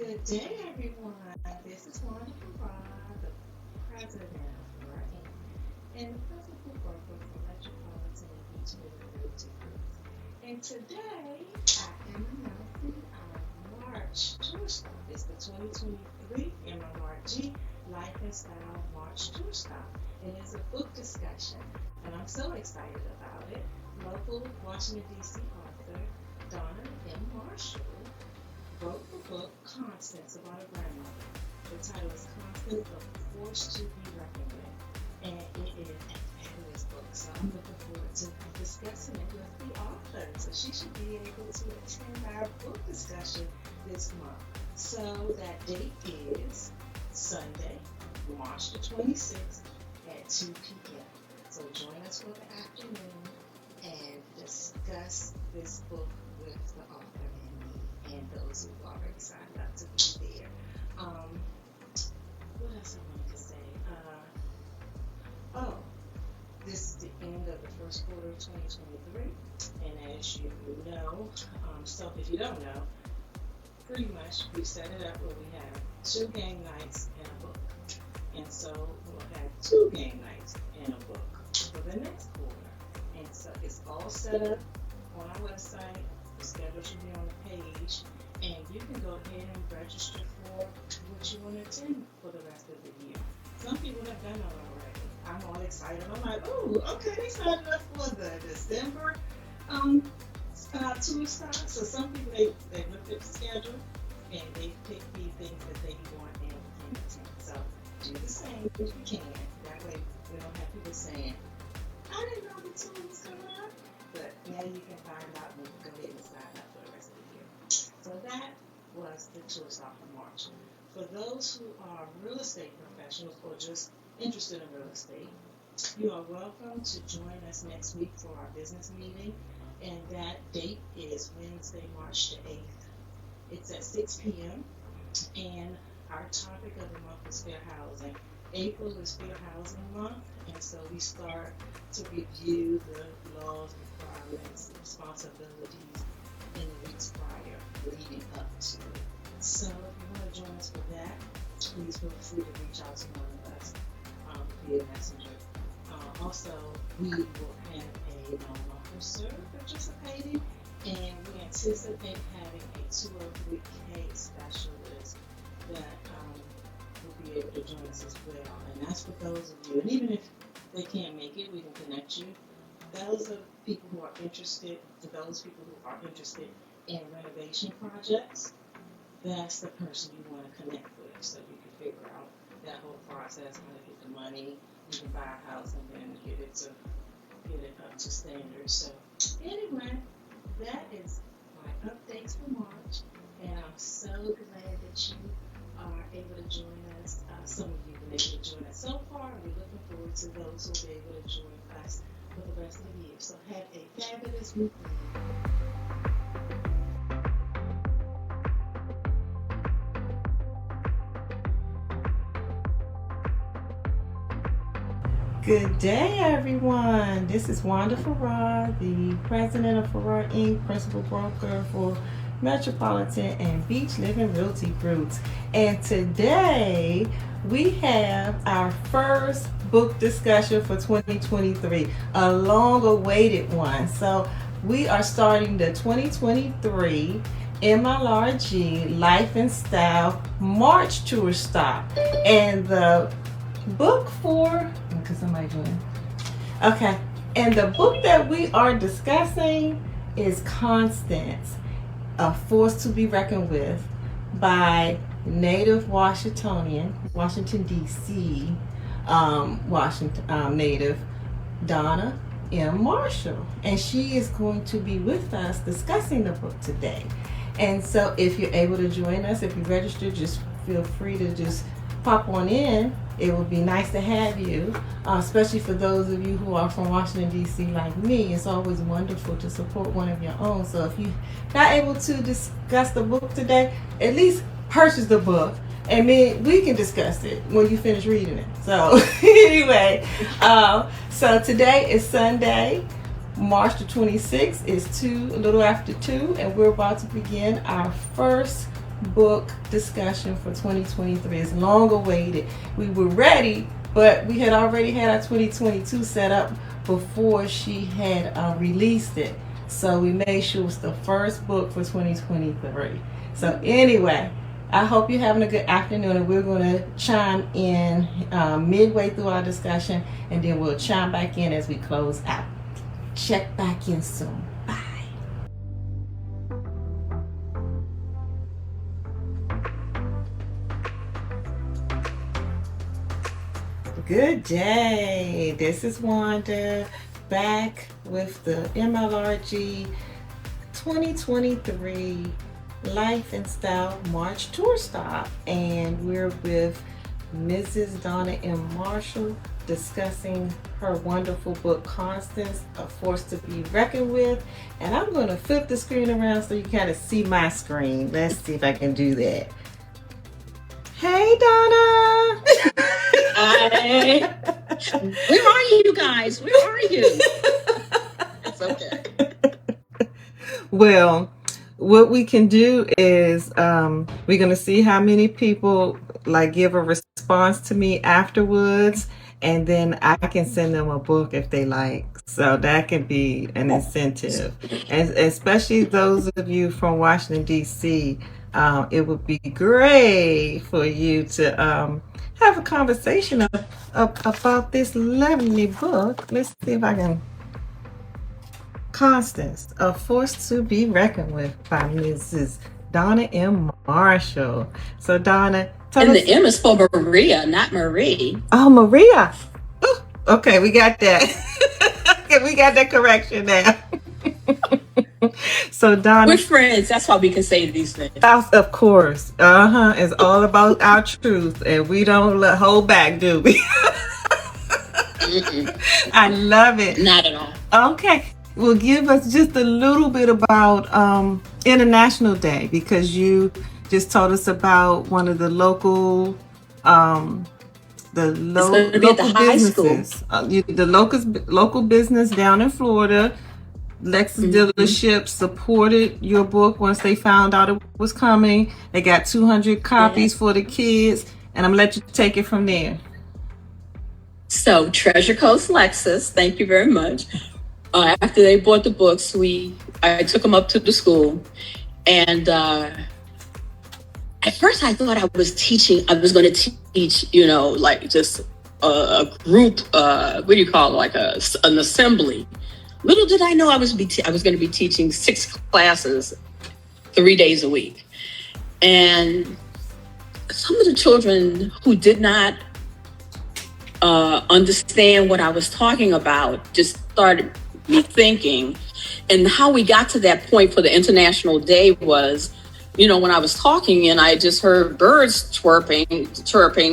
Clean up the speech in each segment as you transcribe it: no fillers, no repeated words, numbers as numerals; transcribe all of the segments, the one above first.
Good day, everyone. This is Wonderful Rod, the president of Martin and the principal broker for Metropolitan Beach Realty Group. And today, I am announcing our March tour stop. It's the 2023 MLRG Life and Style March tour stop. And it's a book discussion, and I'm so excited about it. Local Washington, D.C. author Donna M. Marshall wrote the book Constance about a grandmother. The title is Constance, a Force to Be Reckoned with. And it is a fabulous book, so I'm looking forward to discussing it with the author. So she should be able to attend our book discussion this month. So that date is Sunday, March the 26th at 2 p.m. So join us for the afternoon and discuss this book with the author and those who've already signed up to be there. What else I wanted to say? This is the end of the first quarter of 2023, and as you know, so if you don't know, pretty much we set it up where we have 2 game nights and a book, and so we'll have 2 game nights and a book for the next quarter, and so it's all set up on our website. The schedule should be on the page, and you can go ahead and register for what you want to attend for the rest of the year. Some people have done it already. I'm all excited. I'm like, oh, okay, they signed up for the December tour stop. So some people, they looked at the schedule, and they picked the things that they want and can attend. So do the same if you can. That way we don't have people saying, I didn't know the tour was coming up. But now you can find out and go ahead and sign up for the rest of the year. So that was the tour stop for March. For those who are real estate professionals or just interested in real estate, you are welcome to join us next week for our business meeting. And that date is Wednesday, March the 8th. It's at 6 p.m. And our topic of the month is fair housing. April is Fair Housing Month, and so we start to review the laws, requirements, and responsibilities in the weeks prior leading up to it. So if you want to join us for that, please feel free to reach out to one of us via Messenger. Also, we will have a loan officer participating, and we anticipate having a 203K specialist that will be able to join us as well. And that's for those of you, and even if they can't make it, we can connect you. Those are people who are interested, to those people who are interested in renovation projects, that's the person you want to connect with so you can figure out that whole process, how to get the money, you can buy a house and then get it up to standards. So anyway, that is my updates for March, and I'm so glad that you are able to join us. Some of you have been able to join us so far, and we're looking forward to those who will be able to join us for the rest of the year. So have a fabulous week. Good day, everyone. This is Wanda Farrar, the president of Farrar Inc., principal broker for Metropolitan and Beach Living Realty Groups. And today we have our first book discussion for 2023, a long-awaited one. So we are starting the 2023 MLRG Life and Style March Tour Stop. And the book for, because somebody joined. Okay, and the book that we are discussing is Constance, a Force to Be Reckoned With, by native Washington, D.C., native Donna M. Marshall. And she is going to be with us discussing the book today. And so if you're able to join us, if you register, just feel free to just pop on in. It would be nice to have you, especially for those of you who are from Washington, D.C. like me. It's always wonderful to support one of your own. So if you're not able to discuss the book today, at least purchase the book, and then we can discuss it when you finish reading it. So anyway, so today is Sunday, March the 26th. It's a little after 2, and we're about to begin our first book discussion for 2023. It's long awaited. We were ready, but we had already had our 2022 set up before she had released it. So we made sure it was the first book for 2023. So anyway, I hope you're having a good afternoon, and we're going to chime in midway through our discussion, and then we'll chime back in as we close out. Check back in soon. Bye. Good day. This is Wanda back with the MLRG 2023 Life and Style March Tour Stop, and we're with Mrs. Donna M. Marshall discussing her wonderful book Constance, A Force to Be Reckoned With. And I'm going to flip the screen around so you kind of see my screen. Let's see if I can do that. Hey, Donna. Hi. Where are you guys? Where are you? It's okay. Well, what we can do is we're going to see how many people like give a response to me afterwards, and then I can send them a book if they like. So that can be an incentive, and especially those of you from Washington D.C. It would be great for you to have a conversation about this lovely book. Let's see if I can. Constance, A Force to Be Reckoned With by Mrs. Donna M. Marshall. So Donna, tell us. And the M is for Maria, not Marie. Oh, Maria. Ooh, okay, we got that. Okay, we got that correction now. So Donna, we're friends. That's why we can say these things. Of course. It's all about our truth, and we don't hold back, do we? I love it. Not at all. Okay. Well, give us just a little bit about International Day, because you just told us about one of the local local businesses, the local business down in Florida. Lexus dealership supported your book once they found out it was coming. They got 200 copies for the kids, and I'm gonna let you take it from there. So Treasure Coast Lexus, thank you very much. After they bought the books, I took them up to the school, and at first I thought I was going to teach, like just a group, what do you call it, like an assembly. Little did I know I was going to be teaching 6 classes, 3 days a week. And some of the children who did not understand what I was talking about just started me thinking. And how we got to that point for the International Day was, when I was talking and I just heard birds chirping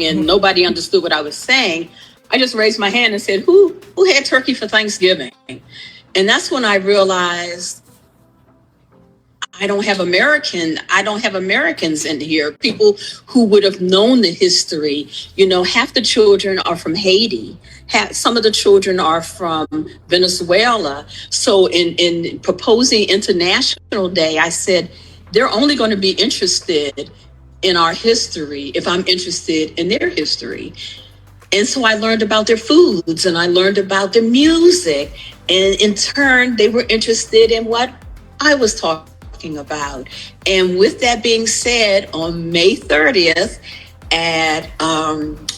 and nobody understood what I was saying, I just raised my hand and said, who had turkey for Thanksgiving? And that's when I realized I don't have Americans in here, people who would have known the history. Half the children are from Haiti. Some of the children are from Venezuela. So in proposing International Day, I said, they're only going to be interested in our history if I'm interested in their history. And so I learned about their foods and I learned about their music. And in turn, they were interested in what I was talking about. And with that being said, on May 30th at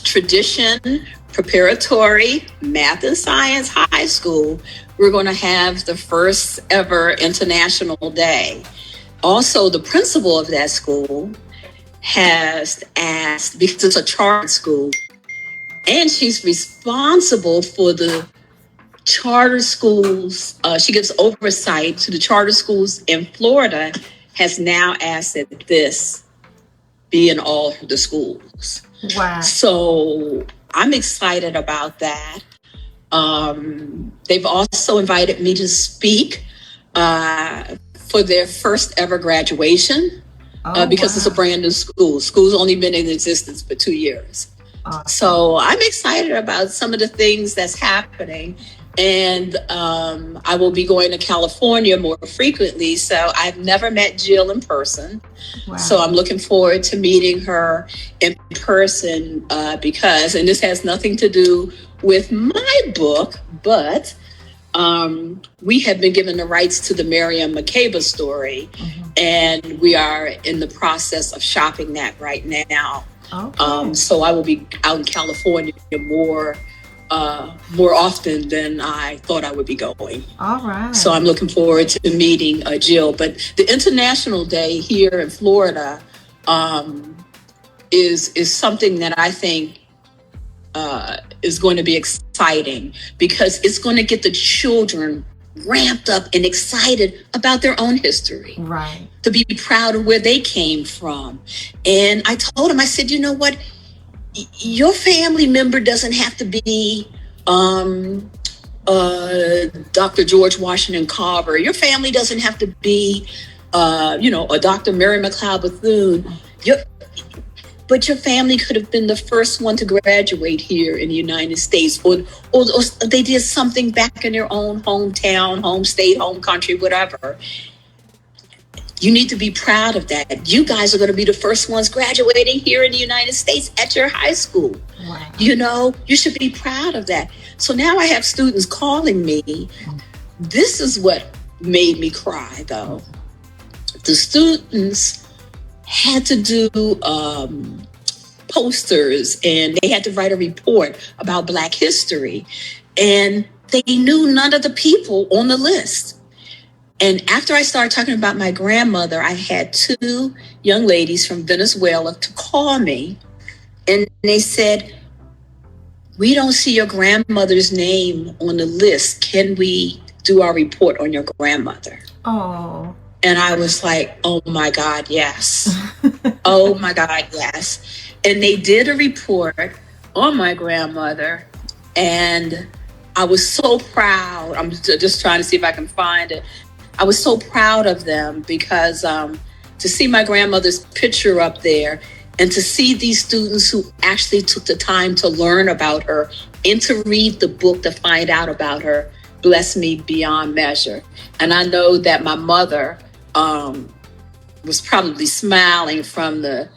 Tradition Preparatory Math and Science High School, we're going to have the first ever International Day. Also, the principal of that school has asked, because it's a charter school, and she's responsible for the charter schools. She gives oversight to the charter schools in Florida, has now asked that this be in all the schools. Wow. So I'm excited about that. They've also invited me to speak for their first ever graduation because it's a brand new school. School's only been in existence for 2 years. Awesome. So I'm excited about some of the things that's happening. And I will be going to California more frequently. So I've never met Jill in person. Wow. So I'm looking forward to meeting her in person because, and this has nothing to do with my book, but we have been given the rights to the Miriam Makeba story, and we are in the process of shopping that right now. Okay. So I will be out in California more often than I thought I would be going. All right. So I'm looking forward to meeting Jill. But the International Day here in Florida is something that I think is going to be exciting because it's going to get the children ramped up and excited about their own history. Right. To be proud of where they came from. And I told him, I said, you know what? Your family member doesn't have to be Dr. George Washington Carver. Your family doesn't have to be, a Dr. Mary McLeod Bethune. But your family could have been the first one to graduate here in the United States, or they did something back in their own hometown, home state, home country, whatever. You need to be proud of that. You guys are going to be the first ones graduating here in the United States at your high school. Wow. You should be proud of that. So now I have students calling me. This is what made me cry, though. The students had to do posters, and they had to write a report about Black history. And they knew none of the people on the list. And after I started talking about my grandmother, I had two young ladies from Venezuela to call me. And they said, we don't see your grandmother's name on the list. Can we do our report on your grandmother? Oh. And I was like, oh my God, yes. Oh my God, yes. And they did a report on my grandmother. And I was so proud. I'm just trying to see if I can find it. I was so proud of them because to see my grandmother's picture up there and to see these students who actually took the time to learn about her and to read the book to find out about her blessed me beyond measure. And I know that my mother was probably smiling from the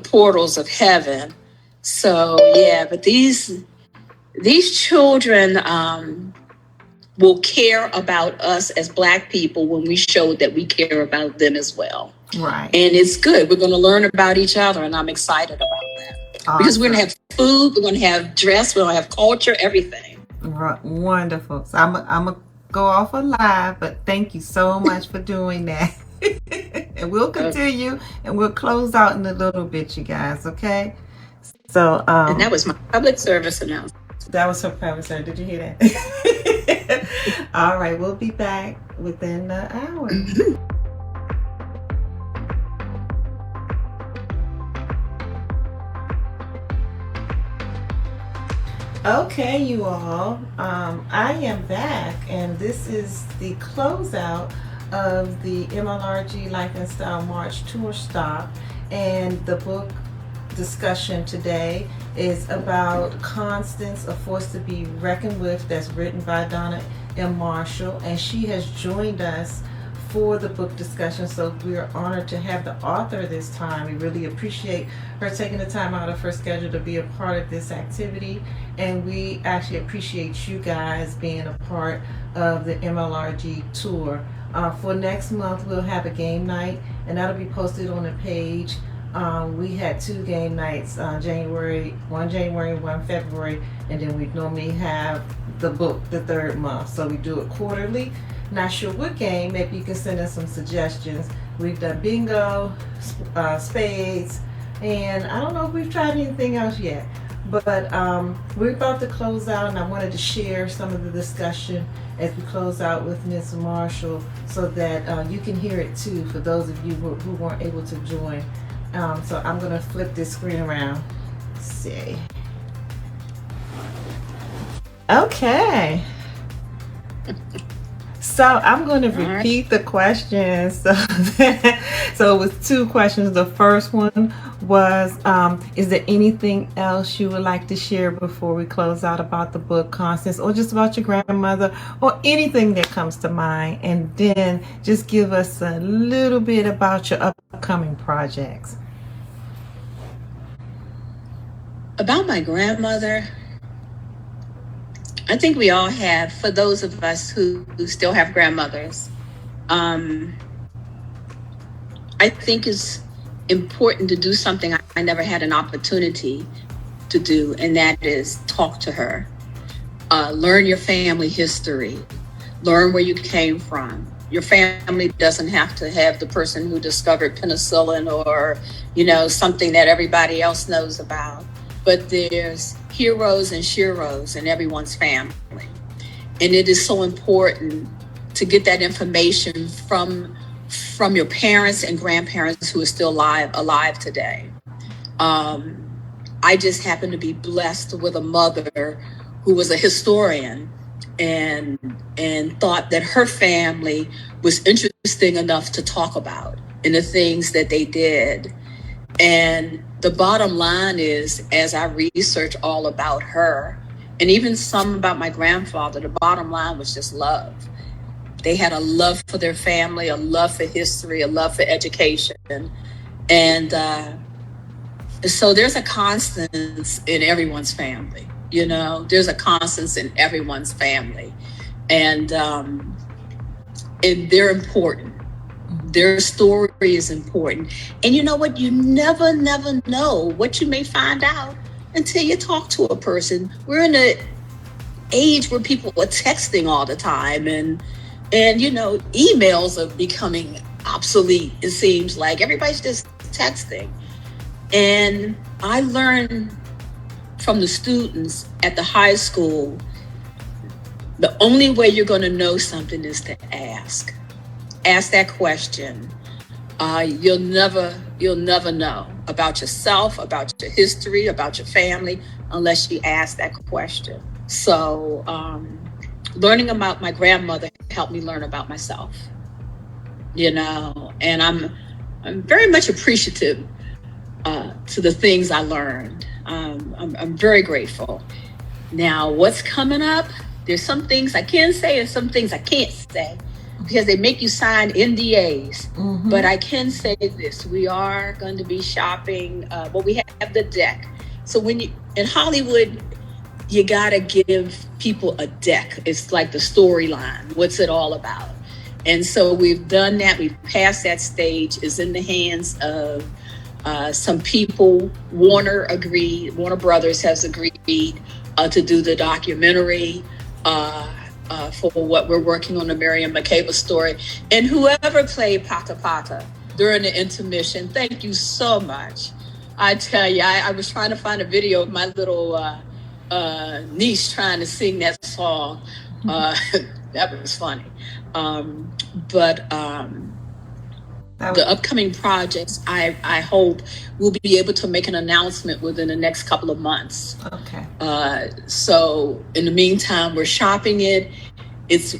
portals of heaven. So yeah, but these children will care about us as Black people when we show that we care about them as well. Right. And it's good. We're going to learn about each other, and I'm excited about that. Awesome. Because we're going to have food, we're going to have dress, we're going to have culture, everything. Wonderful. So I'm going to go off live, but thank you so much for doing that. And we'll continue, and we'll close out in a little bit, you guys, okay? So and that was my public service announcement. That was her private sir. Did you hear that? All right, we'll be back within the hour. Okay, you all. I am back, and this is the closeout of the MLRG Life and Style March Tour Stop, and the book discussion today is about Constance, A Force to Be Reckoned With, that's written by Donna M. Marshall, and she has joined us for the book discussion, so we are honored to have the author this time. We really appreciate her taking the time out of her schedule to be a part of this activity, and we actually appreciate you guys being a part of the MLRG tour. For next month, we'll have a game night, and that'll be posted on the page. We had 2 game nights, one January, 1 February, and then we normally have the book the 3rd month. So we do it quarterly. Not sure what game, maybe you can send us some suggestions. We've done bingo, spades, and I don't know if we've tried anything else yet. But we're about to close out, and I wanted to share some of the discussion as we close out with Ms. Marshall so that you can hear it too for those of you who weren't able to join. So I'm going to flip this screen around. Let's see. Okay. So I'm going to All right. repeat the question. So it was two questions. The first one was, is there anything else you would like to share before we close out about the book, Constance, or just about your grandmother, or anything that comes to mind? And then just give us a little bit about your upcoming projects. About my grandmother, I think we all have, for those of us who still have grandmothers, um, I think it's important to do something I never had an opportunity to do, and that is talk to her. Learn your family history, learn where you came from. Your family doesn't have to have the person who discovered penicillin or, something that everybody else knows about. But there's heroes and sheroes in everyone's family. And it is so important to get that information from your parents and grandparents who are still alive today. I just happened to be blessed with a mother who was a historian and thought that her family was interesting enough to talk about in the things that they did. And the bottom line is, as I research all about her and even some about my grandfather, the bottom line was just love. They had a love for their family, a love for history, a love for education. And so there's a constance in everyone's family. There's a constance in everyone's family. And they're important. Their story is important. And you know what? You never know what you may find out until you talk to a person. We're in an age where people are texting all the time, and emails are becoming obsolete. It seems like everybody's just texting. And I learned from the students at the high school, the only way you're going to know something is to ask. Ask that question. You'll never know about yourself, about your history, about your family, unless you ask that question. So learning about my grandmother helped me learn about myself, and I'm very much appreciative to the things I learned. I'm very grateful. Now, what's coming up? There's some things I can say and some things I can't say because they make you sign NDAs. Mm-hmm. But I can say this: we are going to be shopping. We have the deck. So when in Hollywood, you gotta give people a deck. It's like the storyline. What's it all about? And so we've done that. We've passed that stage. It's in the hands of some people. Warner Brothers has agreed to do the documentary for what we're working on, the Miriam Makeba story. And whoever played Pata Pata during the intermission, thank you so much. I tell you, I was trying to find a video of my little niece trying to sing that song. That was funny. The upcoming projects, I hope we'll be able to make an announcement within the next couple of months. Okay. So in the meantime, we're shopping it. It's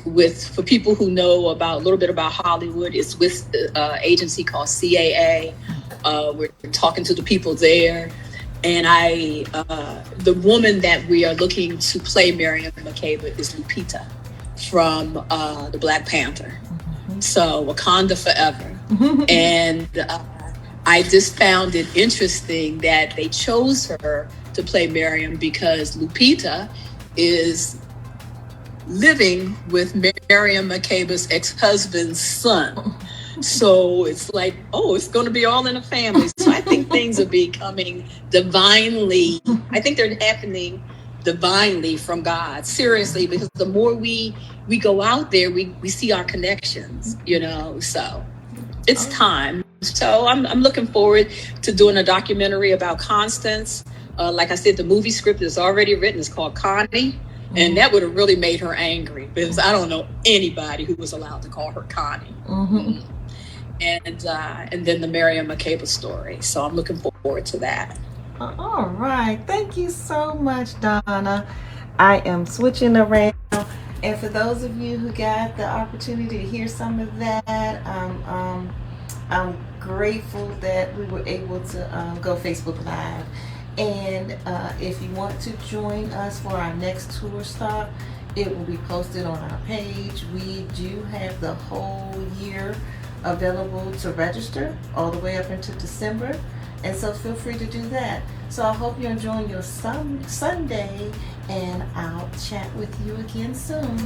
for people who know a little bit about Hollywood. It's with an agency called CAA. We're talking to the people there. And the woman that we are looking to play Miriam Makeba is Lupita from the Black Panther. Mm-hmm. So Wakanda forever. And I just found it interesting that they chose her to play Miriam because Lupita is living with Miriam Makeba's ex-husband's son. So it's like, it's going to be all in the family. So I think things are becoming divinely, I think they're happening divinely from God, seriously, because the more we go out there, we see our connections, so it's time. So I'm looking forward to doing a documentary about Constance. Like I said, the movie script is already written. It's called Connie. And that would have really made her angry because I don't know anybody who was allowed to call her Connie. Mm-hmm. And then the Miriam Makeba story. So I'm looking forward to that. All right. Thank you so much, Donna. I am switching around And for those of you who got the opportunity to hear some of that, I'm grateful that we were able to go Facebook Live. And if you want to join us for our next tour stop, it will be posted on our page. We do have the whole year available to register all the way up into December. And so feel free to do that. So I hope you're enjoying your Sunday, and I'll chat with you again soon.